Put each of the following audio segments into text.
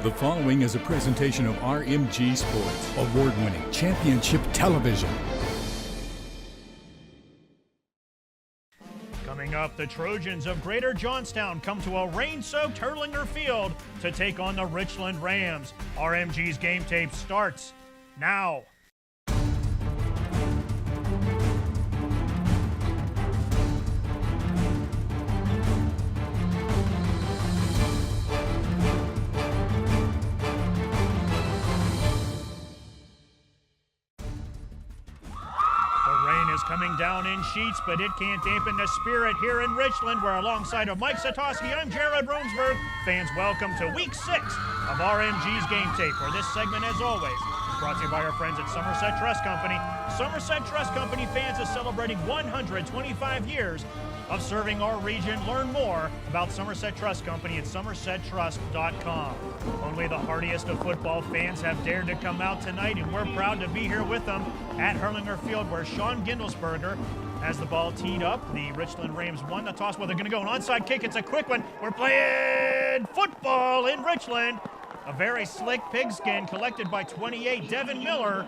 The following is a presentation of RMG Sports, award-winning championship television. Coming up, the Trojans of Greater Johnstown come to a rain-soaked Herlinger Field to take on the Richland Rams. RMG's game tape starts now. Coming down in sheets, but it can't dampen the spirit here in Richland. We're alongside of Mike Satoski. I'm Jared Romsberg. Fans, welcome to Week 6 of RMG's Game Tape, where this segment, as always, is brought to you by our friends at Somerset Trust Company. Somerset Trust Company fans is celebrating 125 years of serving our region. Learn more about Somerset Trust Company at somersettrust.com. Only the hardiest of football fans have dared to come out tonight, and we're proud to be here with them at Herlinger Field, where Sean Gindelsberger has the ball teed up. The Richland Rams won the toss. Well, they're going to go an onside kick. It's a quick one. We're playing football in Richland. A very slick pigskin collected by 28, Devin Miller.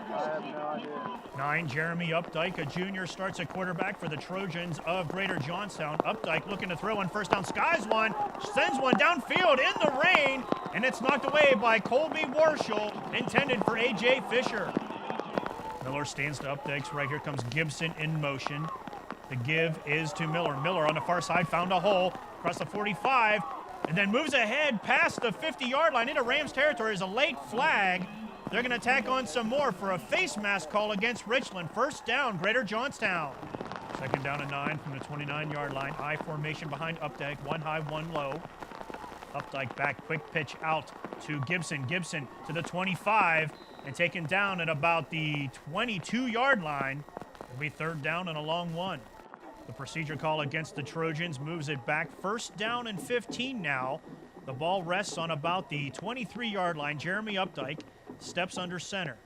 9, Jeremy Updike, a junior, starts at quarterback for the Trojans of Greater Johnstown. Updike looking to throw on first down, skies one, sends one downfield in the rain, and it's knocked away by Colby Warshall, intended for A.J. Fisher. Miller stands to Updike's right. Here comes Gibson in motion. The give is to Miller. Miller on the far side found a hole across the 45, and then moves ahead past the 50-yard line into Rams territory. Is a late flag. They're going to tack on some more for a face mask call against Richland. First down, Greater Johnstown. Second down and 9 from the 29-yard line. I formation behind Updike, one high, one low. Updike back, quick pitch out to Gibson. Gibson to the 25 and taken down at about the 22-yard line. It'll be third down and a long one. The procedure call against the Trojans moves it back. First down and 15 now. The ball rests on about the 23-yard line. Jeremy Updike steps under center.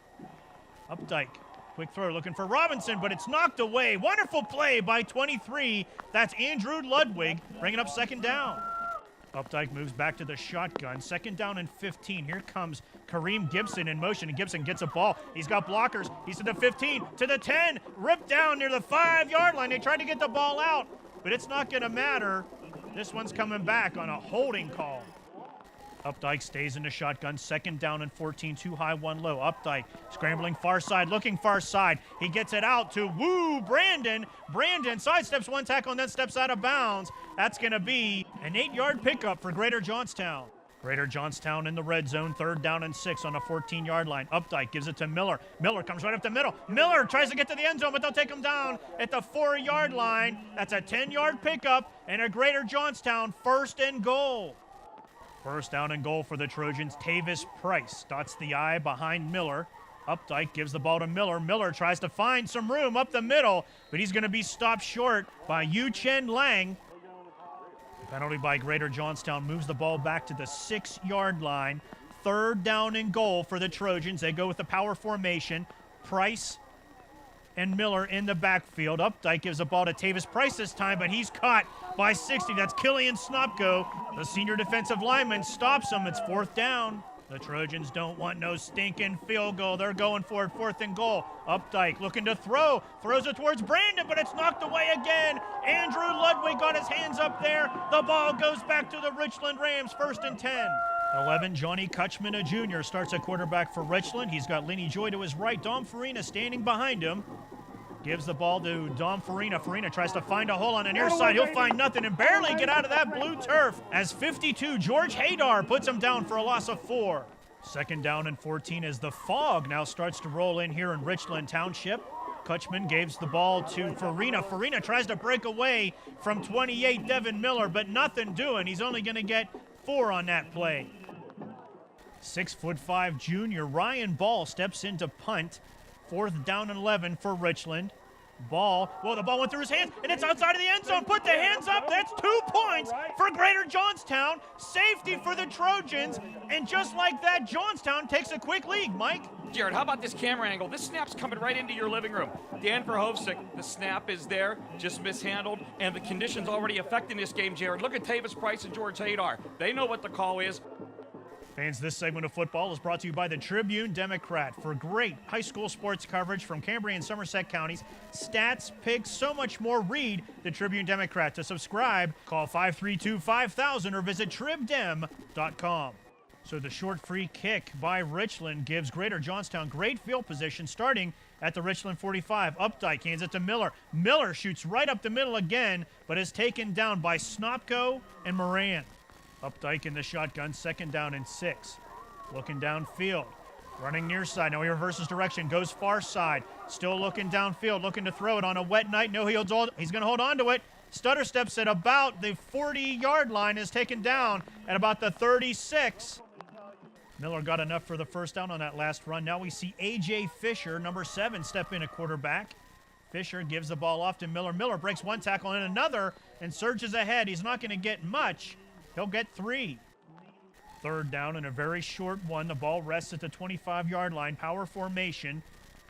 Updike, quick throw, looking for Robinson, but it's knocked away. Wonderful play by 23. That's Andrew Ludwig, bringing up second down. Updike moves back to the shotgun. Second down and 15. Here comes Kareem Gibson in motion, and Gibson gets a ball. He's got blockers. He's to the 15, to the 10, ripped down near the 5-yard line. They tried to get the ball out, but it's not going to matter. This one's coming back on a holding call. Updike stays in the shotgun. Second down and 14, 2 high, 1 low. Updike scrambling far side, looking far side. He gets it out to Brandon. Brandon sidesteps one tackle and then steps out of bounds. That's going to be an 8-yard pickup for Greater Johnstown. Greater Johnstown in the red zone. Third down and 6 on the 14-yard line. Updike gives it to Miller. Miller comes right up the middle. Miller tries to get to the end zone, but they'll take him down at the 4-yard line. That's a 10-yard pickup and a Greater Johnstown first and goal. First down and goal for the Trojans. Tavis Price dots the I behind Miller. Updike gives the ball to Miller. Miller tries to find some room up the middle, but he's going to be stopped short by Yu-Chen Lang. The penalty by Greater Johnstown moves the ball back to the 6-yard line. Third down and goal for the Trojans. They go with the power formation. Price and Miller in the backfield. Updike gives the ball to Tavis Price this time, but he's caught by 60. That's Killian Snopko. The senior defensive lineman stops him. It's fourth down. The Trojans don't want no stinking field goal. They're going for it, fourth and goal. Updike looking to throw. Throws it towards Brandon, but it's knocked away again. Andrew Ludwig got his hands up there. The ball goes back to the Richland Rams, first and 10. 11, Johnny Kutchman, a junior, starts at quarterback for Richland. He's got Lenny Joy to his right. Dom Farina standing behind him. Gives the ball to Dom Farina. Farina tries to find a hole on the near side. He'll find nothing and barely get out of that blue turf as 52, George Haydar puts him down for a loss of 4. Second down and 14 as the fog now starts to roll in here in Richland Township. Kutchman gives the ball to Farina. Farina tries to break away from 28, Devin Miller, but nothing doing. He's only going to get 4 on that play. 6'5" junior Ryan Ball steps into punt. Fourth down and 11 for Richland. Ball, well, the ball went through his hands, and it's outside of the end zone. Put the hands up. That's 2 points for Greater Johnstown. Safety for the Trojans, and just like that, Johnstown takes a quick lead. Mike? Jared, how about this camera angle? This snap's coming right into your living room. Dan Verhovsik, the snap is there, just mishandled, and the conditions already affecting this game, Jared. Look at Tavis Price and George Haydar. They know what the call is. Fans, this segment of football is brought to you by the Tribune Democrat. For great high school sports coverage from Cambria and Somerset counties, stats, picks, so much more, read the Tribune Democrat. To subscribe, call 532-5000 or visit tribdem.com. So the short free kick by Richland gives Greater Johnstown great field position starting at the Richland 45. Updike hands it to Miller. Miller shoots right up the middle again, but is taken down by Snopko and Moran. Updike in the shotgun, 2nd down and 6. Looking downfield, running near side. Now he reverses direction, goes far side. Still looking downfield, looking to throw it on a wet night. No, he's going to hold on to it. Stutter steps at about the 40-yard line, is taken down at about the 36. Miller got enough for the first down on that last run. Now we see A.J. Fisher, number 7, step in at quarterback. Fisher gives the ball off to Miller. Miller breaks one tackle and another and surges ahead. He's not going to get much. He'll get 3. 3rd down and a very short one. The ball rests at the 25-yard line. Power formation.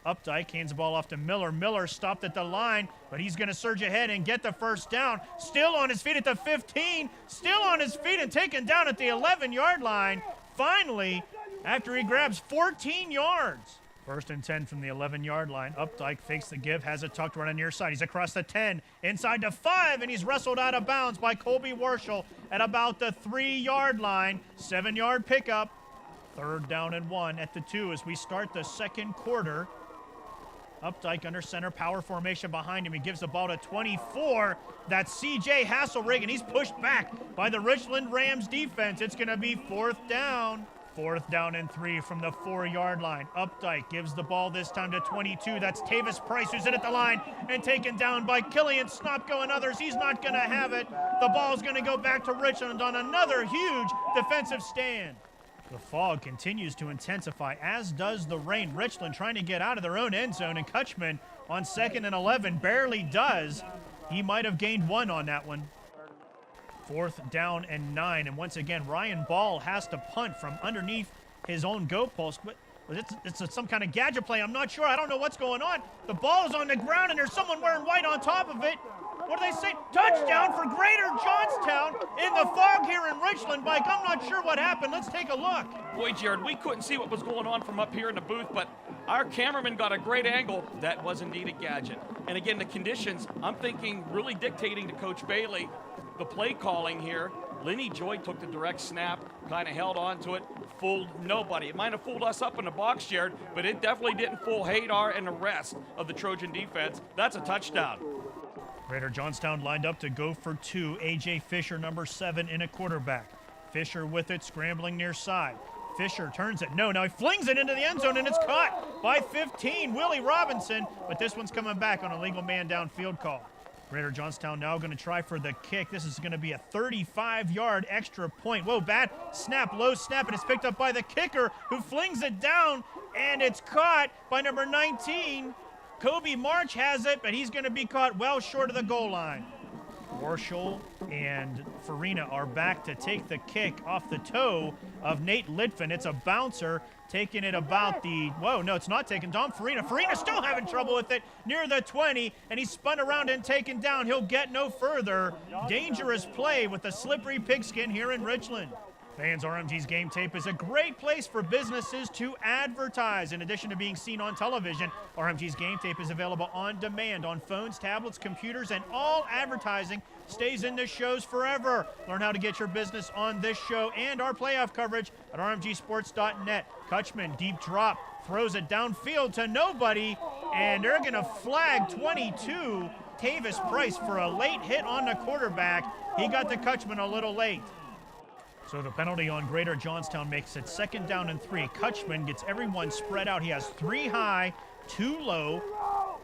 Updike hands the ball off to Miller. Miller stopped at the line, but he's going to surge ahead and get the first down. Still on his feet at the 15. Still on his feet and taken down at the 11-yard line. Finally, after he grabs 14 yards. 1st and 10 from the 11-yard line. Updike fakes the give, has it tucked right on the near side. He's across the 10, inside the 5, and he's wrestled out of bounds by Colby Warshall at about the 3-yard line. 7-yard pickup. 3rd down and 1 at the 2 as we start the second quarter. Updike under center, power formation behind him. He gives the ball to 24. That's C.J. Hasselrig, and he's pushed back by the Richland Rams defense. It's going to be 4th down. 4th down and 3 from the 4-yard line. Updike gives the ball this time to 22. That's Tavis Price, who's in at the line and taken down by Killian Snopko and others. He's not going to have it. The ball's going to go back to Richland on another huge defensive stand. The fog continues to intensify, as does the rain. Richland trying to get out of their own end zone, and Kutchman on 2nd and 11 barely does. He might have gained 1 on that one. 4th down and 9, and once again, Ryan Ball has to punt from underneath his own goalpost, but it's some kind of gadget play. I'm not sure. I don't know what's going on. The ball's on the ground, and there's someone wearing white on top of it. What do they say? Touchdown for Greater Johnstown in the fog here in Richland. Mike, I'm not sure what happened. Let's take a look. Boy, Jared, we couldn't see what was going on from up here in the booth, but our cameraman got a great angle. That was indeed a gadget. And again, the conditions, I'm thinking, really dictating to Coach Bailey the play calling here. Lenny Joy took the direct snap, kind of held on to it, fooled nobody. It might have fooled us up in the box, Jared, but it definitely didn't fool Hadar and the rest of the Trojan defense. That's a touchdown. Greater Johnstown lined up to go for 2. A.J. Fisher, number 7, in a quarterback. Fisher with it, scrambling near side. Fisher turns it. No, now he flings it into the end zone, and it's caught by 15, Willie Robinson. But this one's coming back on a legal man downfield call. Greater Johnstown now going to try for the kick. This is going to be a 35-yard extra point. Whoa, bad snap, low snap, and it's picked up by the kicker, who flings it down, and it's caught by number 19. Kobe March has it, but he's going to be caught well short of the goal line. Warshall and Farina are back to take the kick off the toe of Nate Litfin. It's a bouncer, taking it about the, whoa, no, it's not taken. Dom Farina. Farina's still having trouble with it near the 20, and he's spun around and taken down. He'll get no further. Dangerous play with the slippery pigskin here in Richland. Fans, RMG's Game Tape is a great place for businesses to advertise. In addition to being seen on television, RMG's Game Tape is available on demand on phones, tablets, computers, and all advertising stays in the shows forever. Learn how to get your business on this show and our playoff coverage at rmgsports.net. Kutchman, deep drop, throws it downfield to nobody, and they're going to flag 22, Tavis Price, for a late hit on the quarterback. He got to Kutchman a little late. So the penalty on Greater Johnstown makes it 2nd down and 3. Kutchman gets everyone spread out. He has 3 high, 2 low.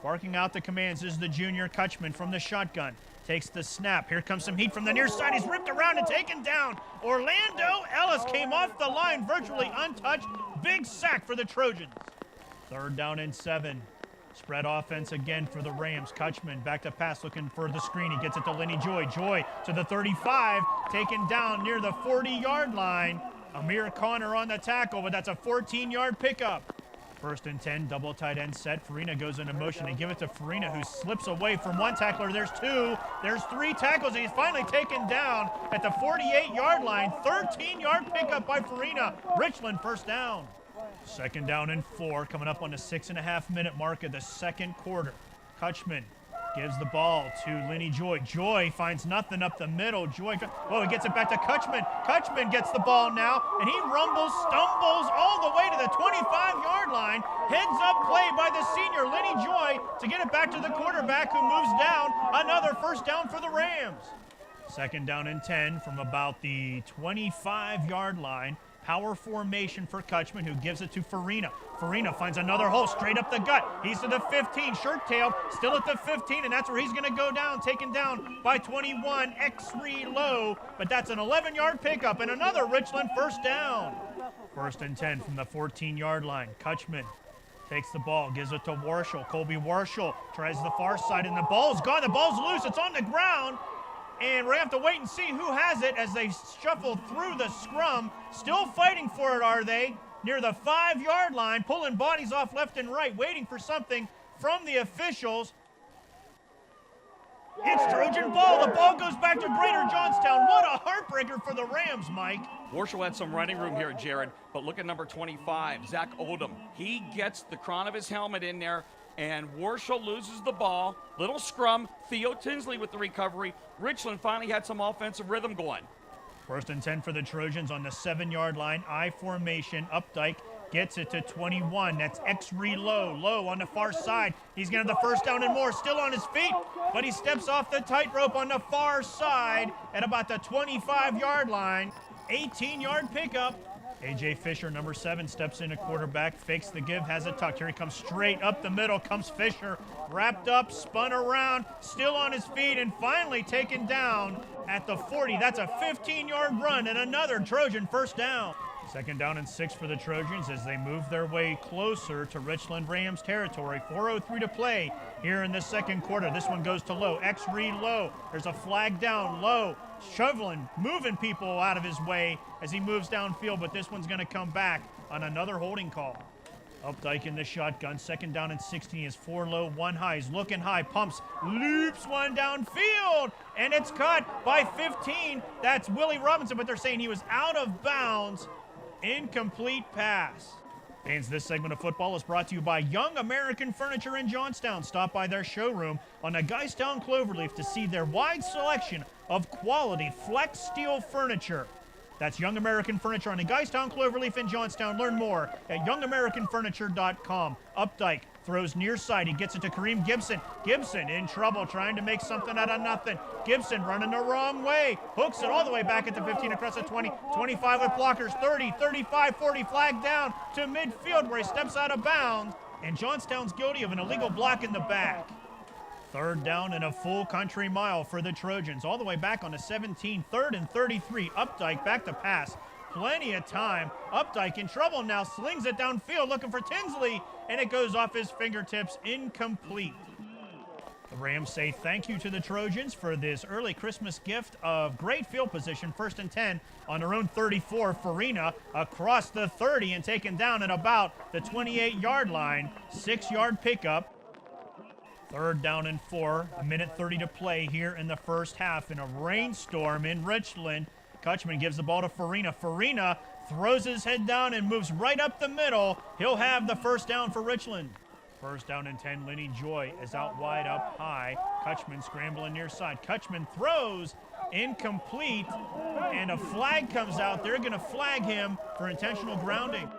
Barking out the commands is the junior Kutchman from the shotgun. Takes the snap. Here comes some heat from the near side. He's ripped around and taken down. Orlando Ellis came off the line virtually untouched. Big sack for the Trojans. 3rd down and 7. Spread offense again for the Rams. Kutchman back to pass, looking for the screen. He gets it to Lenny Joy. Joy to the 35, taken down near the 40-yard line. Amir Connor on the tackle, but that's a 14-yard pickup. First and 10, double tight end set. Farina goes into motion. They give it to Farina, who slips away from one tackler. There's two. There's three tackles, and he's finally taken down at the 48-yard line. 13-yard pickup by Farina. Richland first down. Second down and 4, coming up on the 6.5-minute mark of the second quarter. Kutchman gives the ball to Lenny Joy. Joy finds nothing up the middle. Joy, he gets it back to Kutchman. Kutchman gets the ball now, and he rumbles, stumbles all the way to the 25-yard line. Heads up play by the senior, Lenny Joy, to get it back to the quarterback, who moves down. Another first down for the Rams. Second down and 10 from about the 25-yard line. Power formation for Kutchman, who gives it to Farina. Farina finds another hole straight up the gut. He's to the 15, shirt-tailed, still at the 15, and that's where he's going to go down, taken down by 21, X3 low, but that's an 11-yard pickup and another Richland first down. First and 10 from the 14-yard line. Kutchman takes the ball, gives it to Warshall. Colby Warshall tries the far side, and the ball's gone. The ball's loose. It's on the ground. And we're going to have to wait and see who has it as they shuffle through the scrum. Still fighting for it, are they? Near the 5-yard line, pulling bodies off left and right, waiting for something from the officials. It's Trojan ball. The ball goes back to Greater Johnstown. What a heartbreaker for the Rams, Mike. Warshall had some running room here, Jared, but look at number 25, Zach Odom. He gets the crown of his helmet in there, and Warshall loses the ball. Little scrum. Theo Tinsley with the recovery. Richland finally had some offensive rhythm going. First and 10 for the Trojans on the 7-yard line. I formation. Updike gets it to 21. That's X-Ree low on the far side. He's going to have the first down and more. Still on his feet, but he steps off the tightrope on the far side at about the 25-yard line. 18-yard pickup. A.J. Fisher, number 7, steps in at quarterback, fakes the give, has it tucked. Here he comes straight up the middle, comes Fisher, wrapped up, spun around, still on his feet, and finally taken down at the 40. That's a 15-yard run and another Trojan first down. Second down and 6 for the Trojans as they move their way closer to Richland Rams territory. 4:03 to play here in the second quarter. This one goes to low. X-Reed low. There's a flag down low. Shoveling, moving people out of his way as he moves downfield, but this one's going to come back on another holding call. Updike in the shotgun. Second down and 16. He is 4 low, 1 high. He's looking high, pumps, loops one downfield, and it's caught by 15. That's Willie Robinson, but they're saying he was out of bounds. Incomplete pass. Fans, this segment of football is brought to you by Young American Furniture in Johnstown. Stop by their showroom on the Guystown Cloverleaf to see their wide selection of quality flex steel furniture. That's Young American Furniture on the Guystown Cloverleaf in Johnstown. Learn more at youngamericanfurniture.com. Updike throws near side. He gets it to Kareem Gibson. Gibson in trouble, trying to make something out of nothing. Gibson running the wrong way. Hooks it all the way back at the 15, across the 20. 25 with blockers. 30, 35, 40. Flag down to midfield where he steps out of bounds. And Johnstown's guilty of an illegal block in the back. Third down and a full country mile for the Trojans. All the way back on the 17, 3rd and 33. Updike back to pass. Plenty of time. Updike in trouble now. Slings it downfield looking for Tinsley. And it goes off his fingertips. Incomplete. The Rams say thank you to the Trojans for this early Christmas gift of great field position. 1st and 10 on their own 34. Farina across the 30 and taken down at about the 28-yard line. 6-yard pickup. Third down and 4, 1:30 to play here in the first half in a rainstorm in Richland. Kutchman gives the ball to Farina. Farina throws his head down and moves right up the middle. He'll have the first down for Richland. First down and 10, Lenny Joy is out wide up high. Kutchman scrambling near side. Kutchman throws, incomplete, and a flag comes out. They're going to flag him for intentional grounding.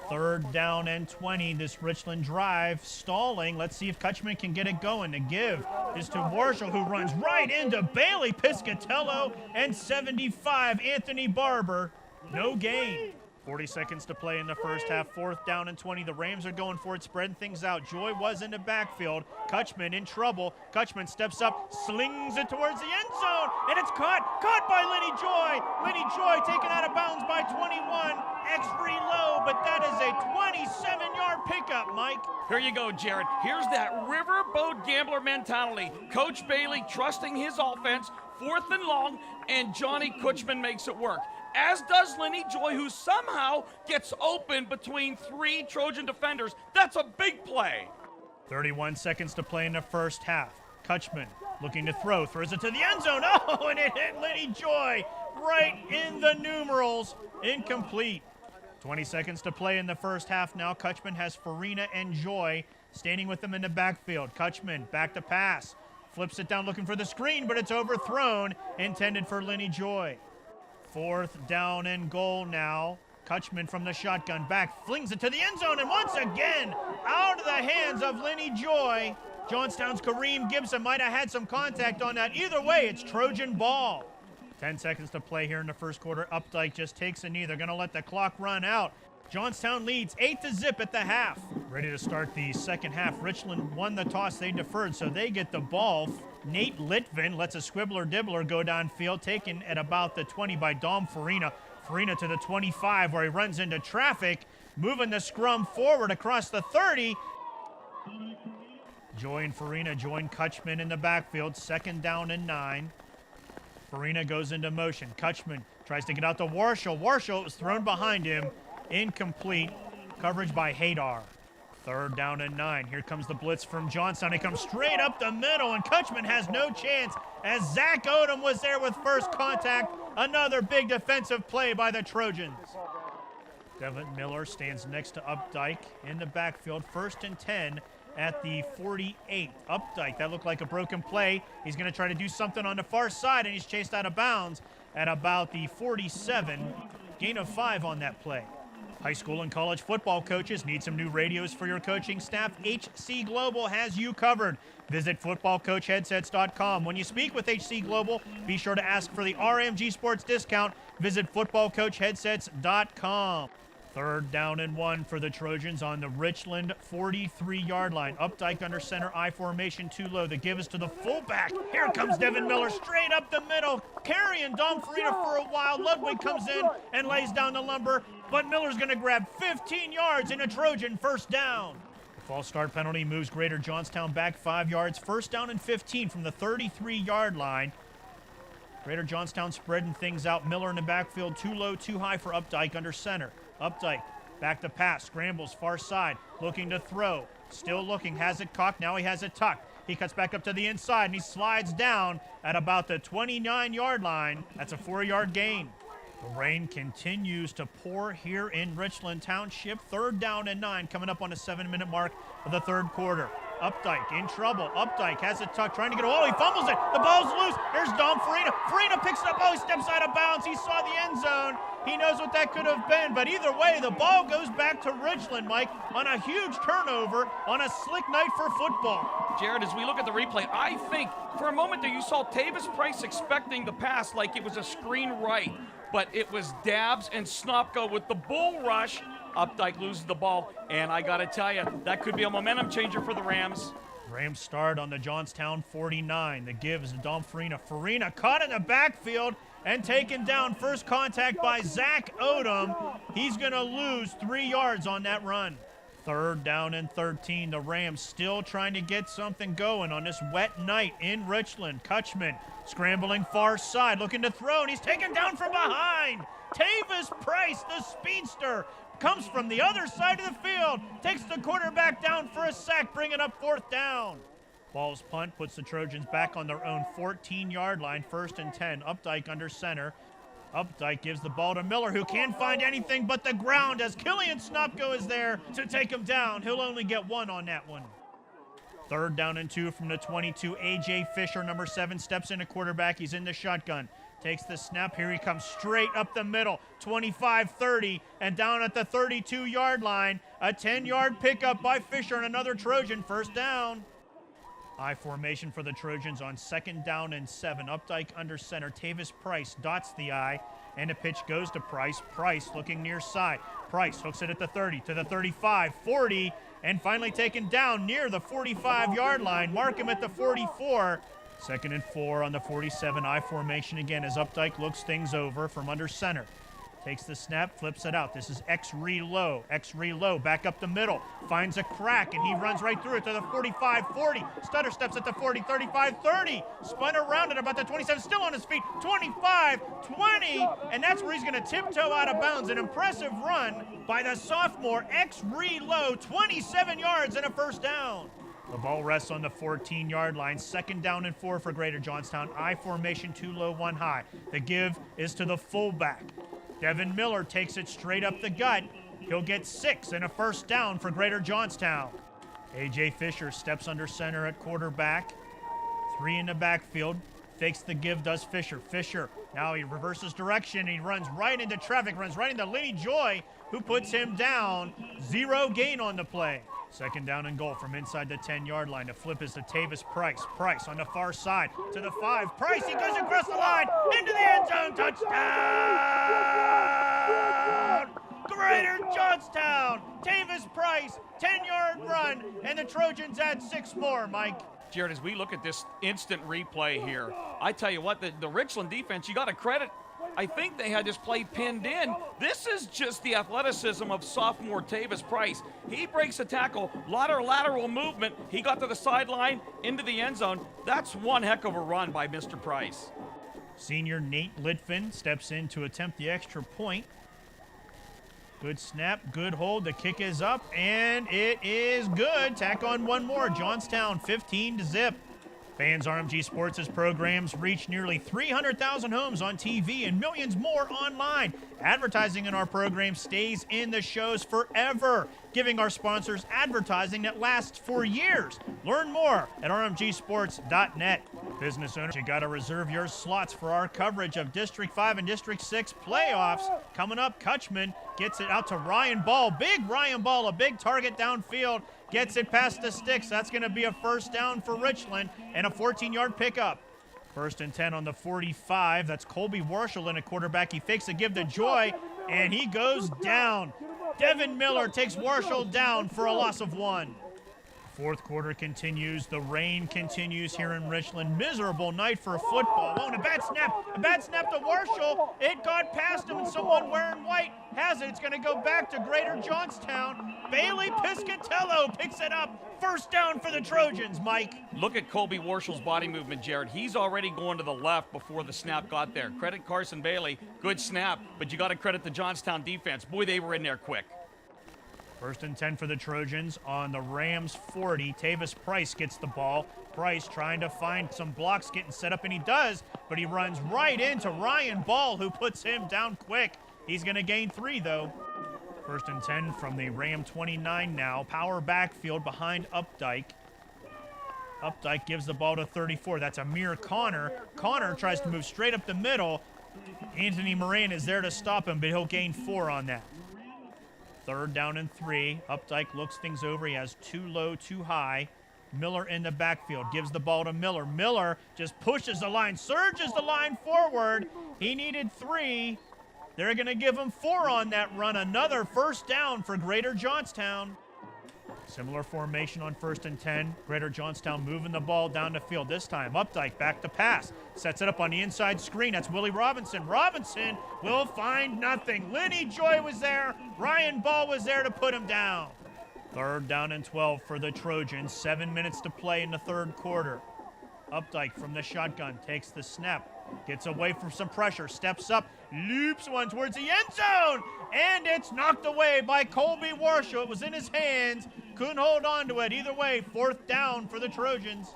Third down and 20, this Richland drive stalling. Let's see if Kutchman can get it going. The give is to Warshall, who runs right into Bailey Piscatello and 75, Anthony Barber. No gain. 40 seconds to play in the first half. 4th down and 20. The Rams are going for it, spreading things out. Joy was in the backfield. Kutchman in trouble. Kutchman steps up, slings it towards the end zone, and it's caught. Caught by Lenny Joy. Lenny Joy taken out of bounds by 21. X-Free low, but that is a 27-yard pickup, Mike. Here you go, Jared. Here's that riverboat gambler mentality. Coach Bailey trusting his offense, 4th and long, and Johnny Kutchman makes it work. as does Lenny Joy, who somehow gets open between 3 Trojan defenders. That's a big play. 31 seconds to play in the first half. Kutchman looking to throws it to the end zone. Oh, and it hit Lenny Joy right in the numerals. Incomplete. 20 seconds to play in the first half now. Kutchman has Farina and Joy standing with them in the backfield. Kutchman back to pass. Flips it down looking for the screen, but it's overthrown. Intended for Lenny Joy. 4th down and goal now. Kutchman from the shotgun back, flings it to the end zone, and once again, out of the hands of Lenny Joy. Johnstown's Kareem Gibson might have had some contact on that. Either way, it's Trojan ball. 10 seconds to play here in the first quarter. Updike just takes a knee. They're going to let the clock run out. Johnstown leads 8-0 at the half. Ready to start the second half. Richland won the toss. They deferred, so they get the ball. Nate Litvin lets a squibbler-dibbler go downfield, taken at about the 20 by Dom Farina. Farina to the 25 where he runs into traffic, moving the scrum forward across the 30. Joy and Farina join Kutchman in the backfield. 2nd down and 9. Farina goes into motion. Kutchman tries to get out to Warshall. Warshall was thrown behind him. Incomplete. Coverage by Hadar. 3rd down and 9. Here comes the blitz from Johnstown. It comes straight up the middle, and Kutchman has no chance as Zach Odom was there with first contact. Another big defensive play by the Trojans. Devin Miller stands next to Updike in the backfield. 1st and 10 at the 48. Updike, that looked like a broken play. He's going to try to do something on the far side, and he's chased out of bounds at about the 47. Gain of 5 on that play. High school and college football coaches need some new radios for your coaching staff? HC Global has you covered. Visit footballcoachheadsets.com. When you speak with HC Global, be sure to ask for the RMG Sports discount. Visit footballcoachheadsets.com. 3rd down and 1 for the Trojans on the Richland 43-yard line. Updike under center, I formation too low. The give is to the fullback. Here comes Devin Miller straight up the middle, carrying Dom Farina for a while. Ludwig comes in and lays down the lumber, but Miller's going to grab 15 yards in a Trojan 1st down. The false start penalty moves Greater Johnstown back 5 yards. 1st down and 15 from the 33-yard line. Greater Johnstown spreading things out. Miller in the backfield, too low, too high for Updike under center. Updike back to pass, scrambles far side, looking to throw. Still looking, has it cocked, now he has it tucked. He cuts back up to the inside and he slides down at about the 29-yard line. That's a 4-yard gain. The rain continues to pour here in Richland Township. 3rd down and 9 coming up on the 7-minute mark of the 3rd quarter. Updike in trouble. Updike has it tucked, trying to get a he fumbles it. The ball's loose. Here's Dom Farina. Farina picks it up. Oh, he steps out of bounds. He saw the end zone. He knows what that could have been. But either way, the ball goes back to Richland, Mike, on a huge turnover on a slick night for football. Jared, as we look at the replay, I think for a moment there you saw Tavis Price expecting the pass like it was a screen right. But it was Dabbs and Snopko with the bull rush. Updike loses the ball, and I got to tell you, that could be a momentum changer for the Rams. Rams start on the Johnstown 49. The give is to Dom Farina. Farina caught in the backfield and taken down. First contact by Zach Odom. He's going to lose 3 yards on that run. 3rd down and 13. The Rams still trying to get something going on this wet night in Richland. Kutchman scrambling far side, looking to throw, and he's taken down from behind. Tavis Price, the speedster, comes from the other side of the field, takes the quarterback down for a sack, bringing up 4th down. Ball's punt puts the Trojans back on their own 14-yard line, 1st and 10. Updike under center. Updike gives the ball to Miller, who can't find anything but the ground as Killian Snopko is there to take him down. He'll only get 1 on that one. 3rd down and 2 from the 22. A.J. Fisher, number 7, steps in a quarterback. He's in the shotgun. Takes the snap. Here he comes straight up the middle. 25-30 and down at the 32-yard line. A 10-yard pickup by Fisher and another Trojan 1st down. I formation for the Trojans on 2nd down and 7. Updike under center. Tavis Price dots the I, and a pitch goes to Price. Price looking near side. Price hooks it at the 30, to the 35, 40, and finally taken down near the 45-yard line. Mark him at the 44. 2nd and 4 on the 47. I formation again as Updike looks things over from under center. Takes the snap, flips it out. This is X-Relow. X-Relow back up the middle. Finds a crack, and he runs right through it to the 45-40. Stutter steps at the 40, 35-30. Spun around at about the 27, still on his feet. 25-20, and that's where he's going to tiptoe out of bounds. An impressive run by the sophomore X-Relow. 27 yards and a first down. The ball rests on the 14-yard line. 2nd down and 4 for Greater Johnstown. I formation, 2 low, 1 high. The give is to the fullback. Devin Miller takes it straight up the gut. He'll get 6 and a first down for Greater Johnstown. A.J. Fisher steps under center at quarterback. 3 in the backfield. Fakes the give, does Fisher. Fisher, now he reverses direction. He runs right into traffic, runs right into Lenny Joy, who puts him down. 0 gain on the play. 2nd down and goal from inside the 10-yard line. The flip is to Tavis Price. Price on the far side to the 5. Price, he goes across the line into the end zone. Touchdown! Greater Johnstown. Tavis Price, 10-yard run, and the Trojans add 6 more, Mike. Jared, as we look at this instant replay here, I tell you what, the Richland defense, you got to credit. I think they had this play pinned in. This is just the athleticism of sophomore Tavis Price. He breaks a tackle, lot of lateral movement. He got to the sideline, into the end zone. That's one heck of a run by Mr. Price. Senior Nate Litvin steps in to attempt the extra point. Good snap, good hold. The kick is up, and it is good. Tack on one more. Johnstown 15-0. Fans RMG Sports' programs reach nearly 300,000 homes on TV and millions more online. Advertising in our program stays in the shows forever, giving our sponsors advertising that lasts for years. Learn more at rmgsports.net. Business owners, you got to reserve your slots for our coverage of District 5 and District 6 playoffs. Coming up, Kutchman gets it out to Ryan Ball. Big Ryan Ball, a big target downfield. Gets it past the sticks. That's going to be a first down for Richland and a 14-yard pickup. 1st and 10 on the 45. That's Colby Warshall in a quarterback. He fakes a give to Joy, and he goes down. Devin Miller takes Warshall down for a loss of 1. 4th quarter continues. The rain continues here in Richland. Miserable night for football. Oh, and a bad snap to Warshall. It got past him, and someone wearing white has it. It's going to go back to Greater Johnstown. Bailey Piscatello picks it up. First down for the Trojans, Mike. Look at Colby Warshall's body movement, Jared. He's already going to the left before the snap got there. Credit Carson Bailey. Good snap, but you got to credit the Johnstown defense. Boy, they were in there quick. 1st and 10 for the Trojans on the Rams 40. Tavis Price gets the ball. Price trying to find some blocks, getting set up, and he does, but he runs right into Ryan Ball, who puts him down quick. He's going to gain 3, though. 1st and 10 from the Ram 29 now. Power backfield behind Updike. Updike gives the ball to 34. That's Amir Connor. Connor tries to move straight up the middle. Anthony Moran is there to stop him, but he'll gain 4 on that. 3rd down and 3. Updike looks things over. He has 2 low, 2 high. Miller in the backfield. Gives the ball to Miller. Miller just pushes the line, surges the line forward. He needed 3. They're going to give him 4 on that run. Another first down for Greater Johnstown. Similar formation on 1st and 10. Greater Johnstown moving the ball down the field. This time, Updike back to pass. Sets it up on the inside screen. That's Willie Robinson. Robinson will find nothing. Lenny Joy was there. Ryan Ball was there to put him down. 3rd down and 12 for the Trojans. 7 minutes to play in the 3rd quarter. Updike from the shotgun takes the snap. Gets away from some pressure. Steps up. Loops one towards the end zone. And it's knocked away by Colby Warshall. It was in his hands. Couldn't hold on to it. Either way, 4th down for the Trojans.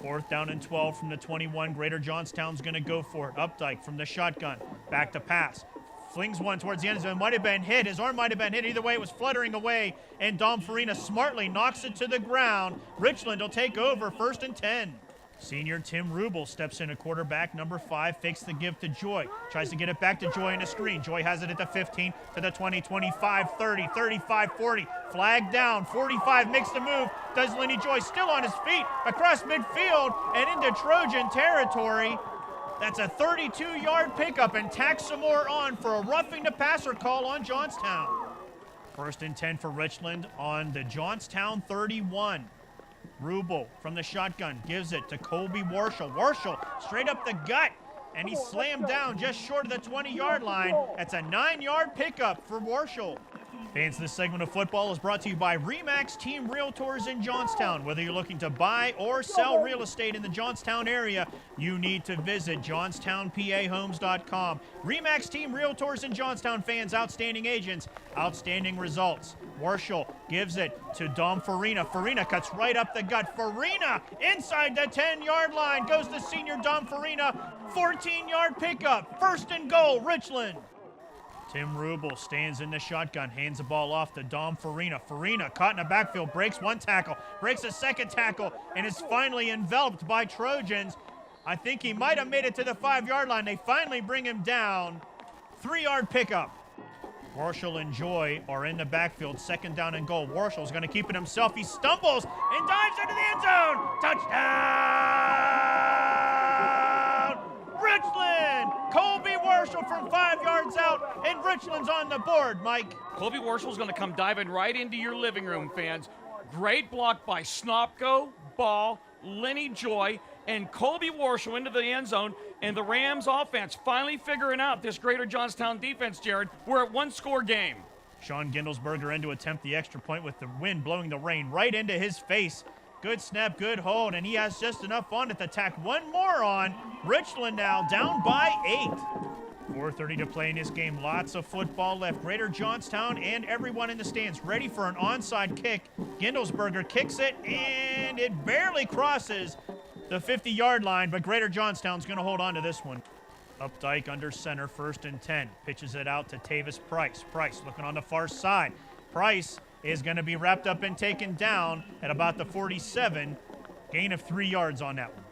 4th down and 12 from the 21. Greater Johnstown's going to go for it. Updike from the shotgun. Back to pass. Flings one towards the end zone. Might have been hit. His arm might have been hit. Either way, it was fluttering away. And Dom Farina smartly knocks it to the ground. Richland will take over. 1st and 10. Senior Tim Rubel steps in a quarterback, number 5, fakes the give to Joy. Tries to get it back to Joy in a screen. Joy has it at the 15, to the 20, 25, 30, 35, 40. Flag down, 45 makes the move. Does Lenny Joy still on his feet across midfield and into Trojan territory. That's a 32-yard pickup and tacks some more on for a roughing the passer call on Johnstown. 1st and 10 for Richland on the Johnstown 31. Rubel from the shotgun gives it to Colby Warshall. Warshall straight up the gut. and he's slammed down just short of the 20-yard line. That's a 9-yard pickup for Warshall. Fans, this segment of football is brought to you by RE/MAX Team Realtors in Johnstown. Whether you're looking to buy or sell real estate in the Johnstown area, you need to visit johnstownpahomes.com. RE/MAX Team Realtors in Johnstown, fans, outstanding agents, outstanding results. Warshall gives it to Dom Farina. Farina cuts right up the gut. Farina inside the 10-yard line. Goes the senior Dom Farina. 14-yard pickup. First and goal, Richland. Tim Rubel stands in the shotgun, hands the ball off to Dom Farina. Farina caught in the backfield, breaks one tackle, breaks a second tackle, and is finally enveloped by Trojans. I think he might have made it to the 5-yard line. They finally bring him down. 3-yard pickup. Warshall and Joy are in the backfield, second down and goal. Warshall's going to keep it himself. He stumbles and dives into the end zone. Touchdown! Richland! Colby Warshall from 5 yards out, and Richland's on the board, Mike. Colby Warshall's going to come diving right into your living room, fans. Great block by Snopko, Ball, Lenny Joy, and Colby Warshall into the end zone, and the Rams offense finally figuring out this Greater Johnstown defense, Jared. We're at one-score game. Sean Gindelsberger in to attempt the extra point with the wind blowing the rain right into his face. Good snap, good hold, and he has just enough on it to tack one more on. Richland now down by 8. 4:30 to play in this game. Lots of football left. Greater Johnstown and everyone in the stands ready for an onside kick. Gindelsberger kicks it, and it barely crosses the 50-yard line, but Greater Johnstown's going to hold on to this one. Updike under center, 1st and 10. Pitches it out to Tavis Price. Price looking on the far side. Price is going to be wrapped up and taken down at about the 47. Gain of 3 yards on that one.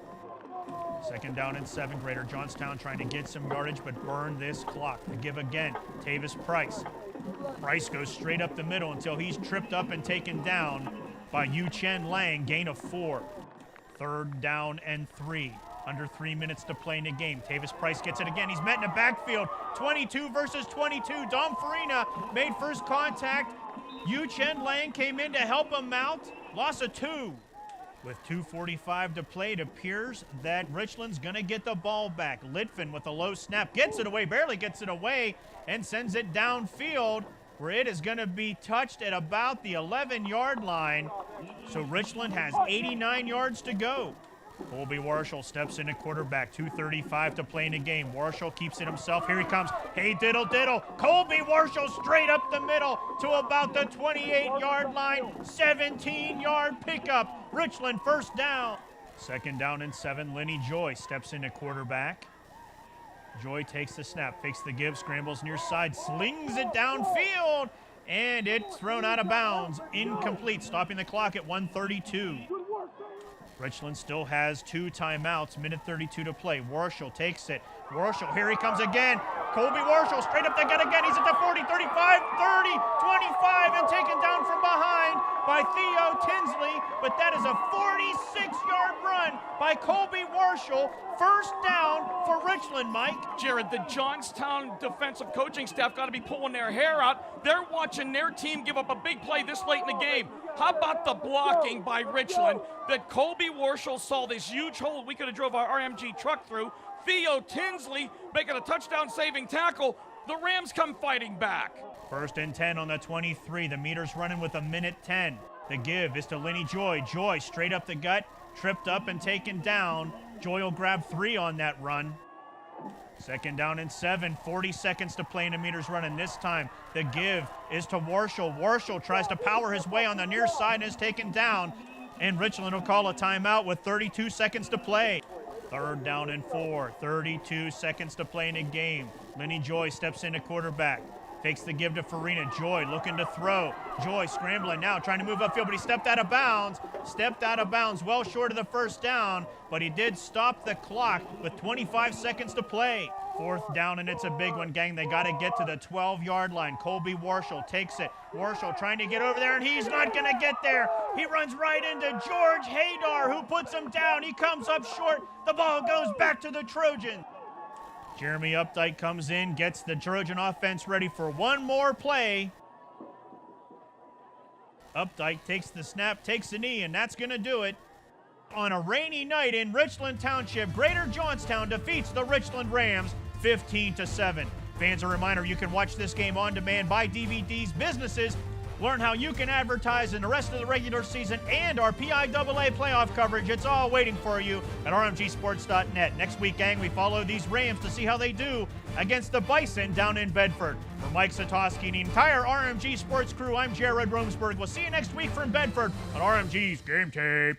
2nd down and 7. Greater Johnstown trying to get some yardage, but burn this clock. The give again. Tavis Price. Price goes straight up the middle until he's tripped up and taken down by Yu Chen Lang. Gain of 4. 3rd down and 3. Under 3 minutes to play in the game. Tavis Price gets it again. He's met in the backfield. 22 versus 22. Dom Farina made first contact. Yu Chen Lang came in to help him out. Loss of 2. With 2:45 to play, it appears that Richland's going to get the ball back. Litvin with a low snap. Gets it away, barely gets it away, and sends it downfield, where it is going to be touched at about the 11-yard line. So Richland has 89 yards to go. Colby Warshall steps in at quarterback. 2:35 to play in the game. Warshall keeps it himself. Here he comes. Hey, diddle, diddle. Colby Warshall straight up the middle to about the 28-yard line. 17-yard pickup. Richland first down. 2nd down and 7. Lenny Joy steps in at quarterback. Joy takes the snap, fakes the give, scrambles near side, slings it downfield, and it's thrown out of bounds. Incomplete, stopping the clock at 1:32. Richland still has 2 timeouts, minute 32 to play. Warshall takes it. Warshall, here he comes again. Colby Warshall straight up the gut again. He's at the 40, 35, 30, 25, and taken down from behind by Theo Tinsley. But that is a 46-yard run by Colby Warshall. First down for Richland, Mike. Jared, the Johnstown defensive coaching staff got to be pulling their hair out. They're watching their team give up a big play this late in the game. How about the blocking by Richland that Colby Warshall saw this huge hole we could have drove our RMG truck through. Theo Tinsley making a touchdown-saving tackle. The Rams come fighting back. 1st and 10 on the 23. The meter's running with a minute 10. The give is to Lenny Joy. Joy straight up the gut, tripped up and taken down. Joy will grab 3 on that run. 2nd down and 7, 40 seconds to play, and the meter's running. This time, the give is to Warshall. Warshall tries to power his way on the near side and is taken down. And Richland will call a timeout with 32 seconds to play. 3rd down and 4, 32 seconds to play in a game. Lenny Joy steps in at quarterback. Fakes the give to Farina. Joy looking to throw. Joy scrambling now, trying to move upfield, but he stepped out of bounds. Stepped out of bounds, well short of the first down, but he did stop the clock with 25 seconds to play. 4th down, and it's a big one, gang. They got to get to the 12-yard line. Colby Warshall takes it. Warshall trying to get over there, and he's not going to get there. He runs right into George Haydar, who puts him down. He comes up short. The ball goes back to the Trojans. Jeremy Updike comes in, gets the Trojan offense ready for one more play. Updike takes the snap, takes the knee, and that's going to do it. On a rainy night in Richland Township, Greater Johnstown defeats the Richland Rams 15-7. Fans, a reminder, you can watch this game on demand, buy DVDs, businesses, learn how you can advertise in the rest of the regular season and our PIAA playoff coverage. It's all waiting for you at rmgsports.net. Next week, gang, we follow these Rams to see how they do against the Bison down in Bedford. For Mike Satoski and the entire RMG Sports crew, I'm Jared Romsberg. We'll see you next week from Bedford on RMG's Game Tape.